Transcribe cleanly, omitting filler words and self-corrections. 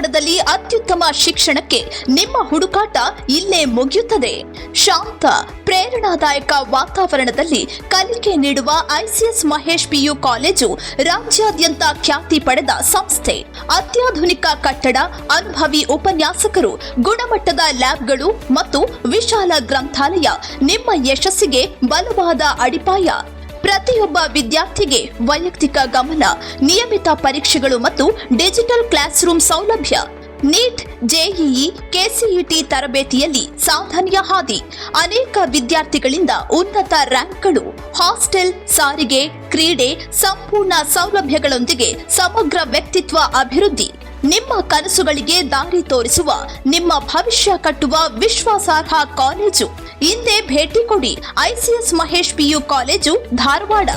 ಧಾರವಾಡದಲ್ಲಿ ಅತ್ಯುತ್ತಮ ಶಿಕ್ಷಣಕ್ಕೆ ನಿಮ್ಮ ಹುಡುಕಾಟ ಇಲ್ಲೇ ಮುಗಿಯುತ್ತದೆ. ಶಾಂತ, ಪ್ರೇರಣಾದಾಯಕ ವಾತಾವರಣದಲ್ಲಿ ಕಲಿಕೆ ನೀಡುವ ಐಸಿಎಸ್ ಮಹೇಶ್ ಪಿಯು ಕಾಲೇಜು ರಾಜ್ಯಾದ್ಯಂತ ಖ್ಯಾತಿ ಪಡೆದ ಸಂಸ್ಥೆ. ಅತ್ಯಾಧುನಿಕ ಕಟ್ಟಡ, ಅನುಭವಿ ಉಪನ್ಯಾಸಕರು, ಗುಣಮಟ್ಟದ ಲ್ಯಾಬ್ಗಳು ಮತ್ತು ವಿಶಾಲ ಗ್ರಂಥಾಲಯ ನಿಮ್ಮ ಯಶಸ್ಸಿಗೆ ಬಲವಾದ ಅಡಿಪಾಯ. ಪ್ರತಿಯೊಬ್ಬ ವಿದ್ಯಾರ್ಥಿಗೆ ವೈಯಕ್ತಿಕ ಗಮನ, ನಿಯಮಿತ ಪರೀಕ್ಷೆಗಳು ಮತ್ತು ಡಿಜಿಟಲ್ ಕ್ಲಾಸ್ ರೂಮ್ ಸೌಲಭ್ಯ. ನೀಟ್, ಜೆಇಇ, ಕೆಸಿಇಟಿ ತರಬೇತಿಯಲ್ಲಿ ಸಾಧನೆಯ ಹಾದಿ. ಅನೇಕ ವಿದ್ಯಾರ್ಥಿಗಳಿಂದ ಉನ್ನತ ರ್ಯಾಂಕ್ಗಳು. ಹಾಸ್ಟೆಲ್, ಸಾರಿಗೆ, ಕ್ರೀಡೆ, ಸಂಪೂರ್ಣ ಸೌಲಭ್ಯಗಳೊಂದಿಗೆ ಸಮಗ್ರ ವ್ಯಕ್ತಿತ್ವ ಅಭಿವೃದ್ಧಿ. ನಿಮ್ಮ ಕನಸುಗಳಿಗೆ ದಾರಿ ತೋರಿಸುವ, ನಿಮ್ಮ ಭವಿಷ್ಯ ಕಟ್ಟುವ ವಿಶ್ವಾಸಾರ್ಹ ಕಾಲೇಜು. ಹಿಂದೆ ಭೇಟಿ ಕೊಡಿ. ICS Mahesh PU college, Dharwad.